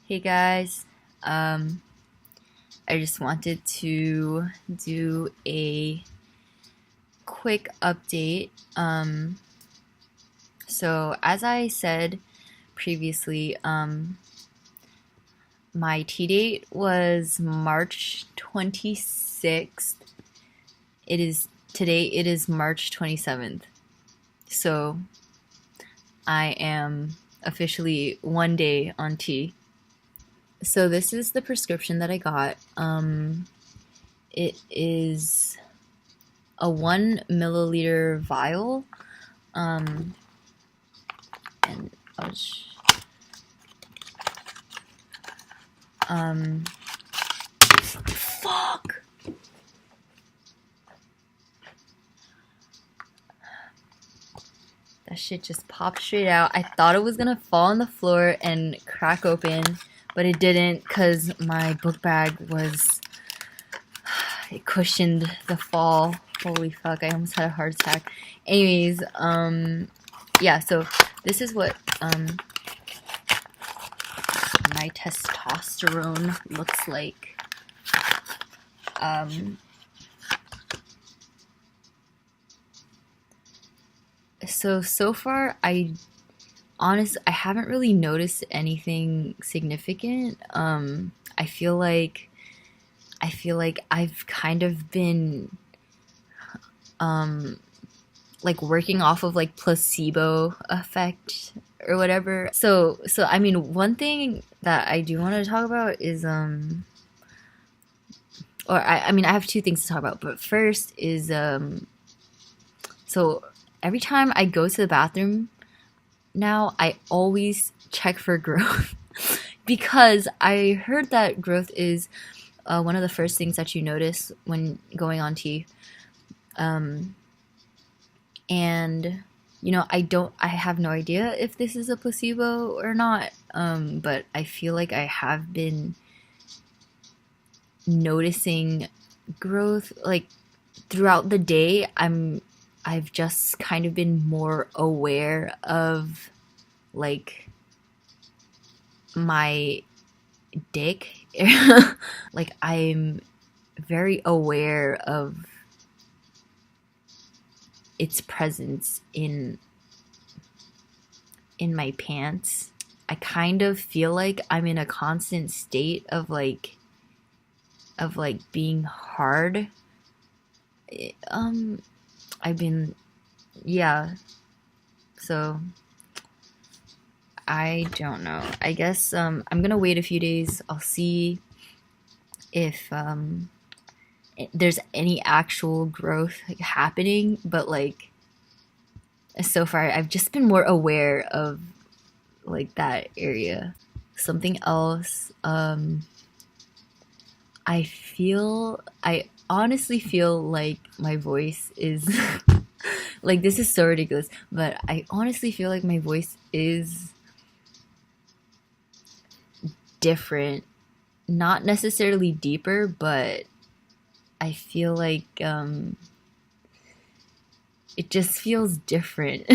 Hey guys, I just wanted to do a quick update. So as I said previously, my tea date was March 26th. It is March 27th. So I am officially 1 day on tea. So this is the prescription that I got. It is a 1 milliliter vial. Um, and I'll fuck. That shit just popped straight out. I thought it was gonna fall on the floor and crack open, but it didn't because my book bag was. It cushioned the fall. Holy fuck, I almost had a heart attack. Anyways, yeah, so this is what, my testosterone looks like. So far, I haven't really noticed anything significant. I feel like I've kind of been like working off of like placebo effect or whatever. So I mean, one thing that I do want to talk about is I mean I have two things to talk about, but first is so every time I go to the bathroom now, I always check for growth because I heard that growth is one of the first things that you notice when going on tea. And I have no idea if this is a placebo or not. But I feel like I have been noticing growth like throughout the day. I've just kind of been more aware of like my dick. Like I'm very aware of its presence in my pants. I kind of feel like I'm in a constant state of being hard. I've been, yeah. So I don't know. I guess I'm gonna wait a few days. I'll see if there's any actual growth happening, but like so far I've just been more aware of like that area. Something else, I honestly feel like my voice is like this is so ridiculous, but I honestly feel like my voice is different. Not necessarily deeper, but I feel like it just feels different.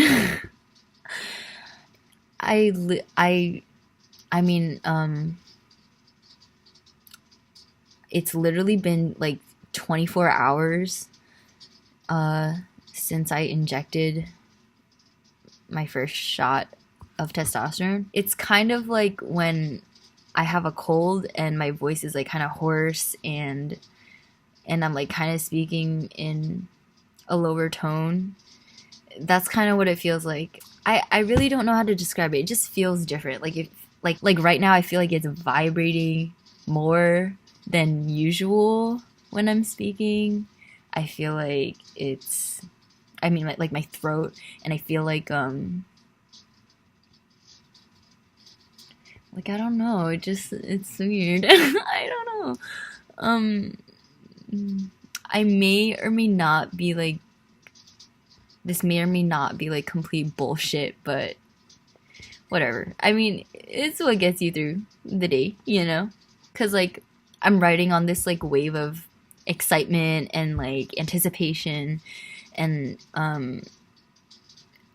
I mean, it's literally been like 24 hours since I injected my first shot of testosterone. It's kind of like when I have a cold and my voice is like kind of hoarse and I'm like kind of speaking in a lower tone. That's kind of what it feels like. I really don't know how to describe it. It just feels different. Like if like right now I feel like it's vibrating more than usual when I'm speaking. I feel like like my throat, and I feel like I don't know, it's weird. I don't know. Um I may or may not be like this may or may not be like complete bullshit, but whatever. I mean, it's what gets you through the day, you know? Cuz like I'm riding on this like wave of excitement and like anticipation, and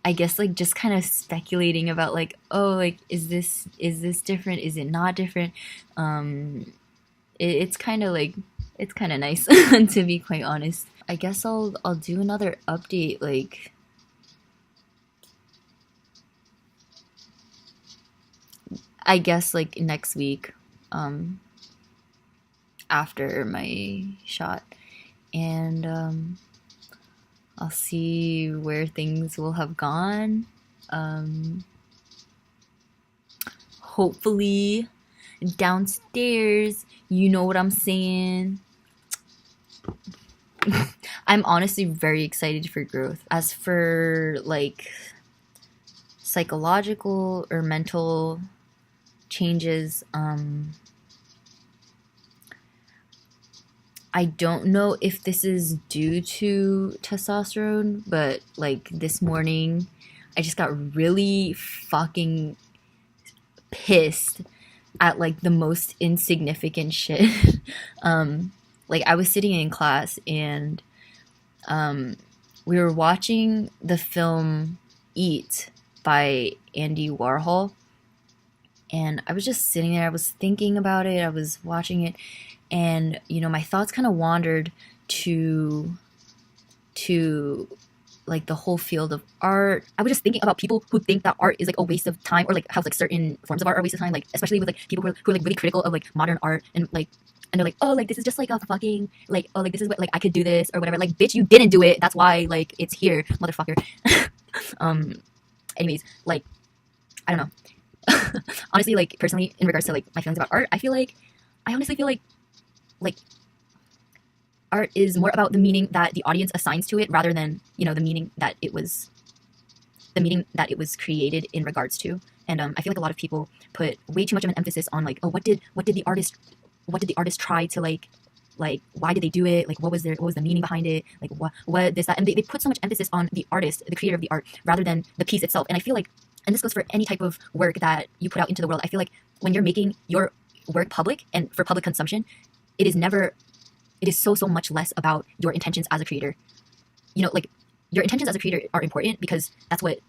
I guess like just kind of speculating about like, oh, like is this different? Is it not different? Um, it's kind of like it's kind of nice to be quite honest. I guess I'll do another update like I guess like next week um after my shot, and I'll see where things will have gone. Um, hopefully downstairs, you know what I'm saying. I'm honestly very excited for growth. As for like psychological or mental changes, I don't know if this is due to testosterone, but like this morning, I just got really fucking pissed at like the most insignificant shit. um, like I was sitting in class and we were watching the film Eat by Andy Warhol, and I was just sitting there. I was thinking about it. I was watching it, and you know, my thoughts kind of wandered to to like the whole field of art. I was just thinking about people who think that art is like a waste of time, or like how like certain forms of art are a waste of time, like especially with like people who are like really critical of like modern art, and like and they're like, oh, like this is just like a fucking like, oh, like this is what like I could do this or whatever. Like bitch, you didn't do it, that's why like it's here, motherfucker. um anyways, like I don't know. Honestly, like personally in regards to like my feelings about art, I honestly feel like art is more about the meaning that the audience assigns to it rather than, you know, the meaning that it was created in regards to. And I feel like a lot of people put way too much of an emphasis on like, oh, what did the artist try to like why did they do it, like what was the meaning behind it, like what this that, and they put so much emphasis on the artist, the creator of the art, rather than the piece itself. And I feel like, and this goes for any type of work that you put out into the world, I feel like when you're making your work public and for public consumption, it is so much less about your intentions as a creator. You know, like your intentions as a creator are important because that's what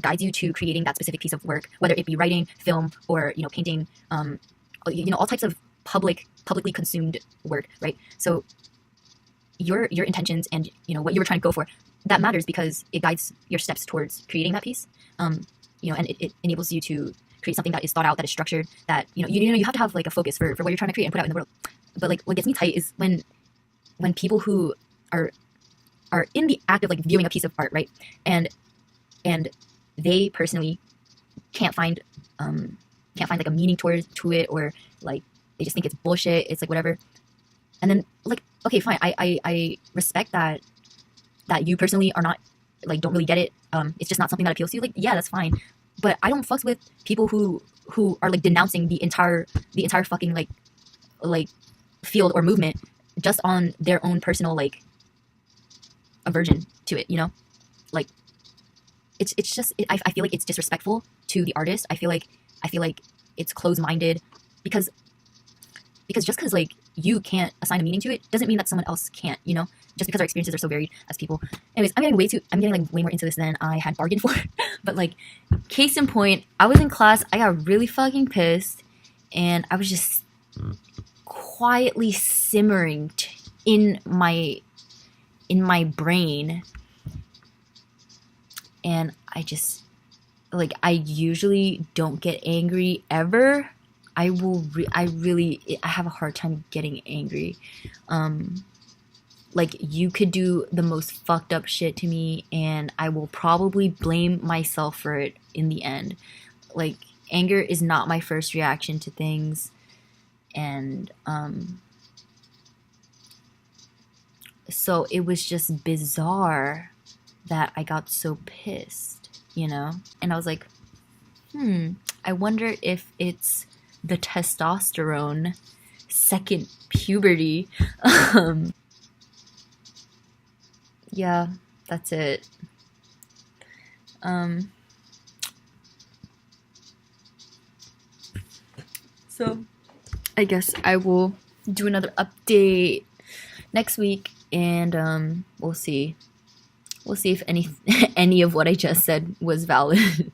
guides you to creating that specific piece of work, whether it be writing, film, or, you know, painting, you know, all types of publicly consumed work, right? So your intentions and, you know, what you were trying to go for, that matters because it guides your steps towards creating that piece. You know, and it enables you to create something that is thought out, that is structured, that, you know, you have to have like a focus for what you're trying to create and put out in the world. But like what gets me tight is when people who are in the act of like viewing a piece of art, right, and they personally can't find like a meaning to it, or like they just think it's bullshit, it's like whatever. And then like, okay, fine, I respect that you personally are not like, don't really get it, it's just not something that appeals to you, like, yeah, that's fine. But I don't fucks with people who are like denouncing the entire fucking like field or movement just on their own personal like aversion to it, you know? Like it's just I feel like it's disrespectful to the artist. I feel like it's closed-minded because just because like you can't assign a meaning to it doesn't mean that someone else can't, you know, just because our experiences are so varied as people. Anyways, I'm getting like way more into this than I had bargained for. But like, case in point, I was in class, I got really fucking pissed, and I was just quietly simmering in my brain, and I just like, I usually don't get angry ever. I have a hard time getting angry. Like, you could do the most fucked up shit to me and I will probably blame myself for it in the end. Like, anger is not my first reaction to things. And so it was just bizarre that I got so pissed, you know? And I was like, I wonder if it's the testosterone, second puberty. Yeah, that's it. So I guess I will do another update next week, and we'll see. We'll see if any any of what I just said was valid.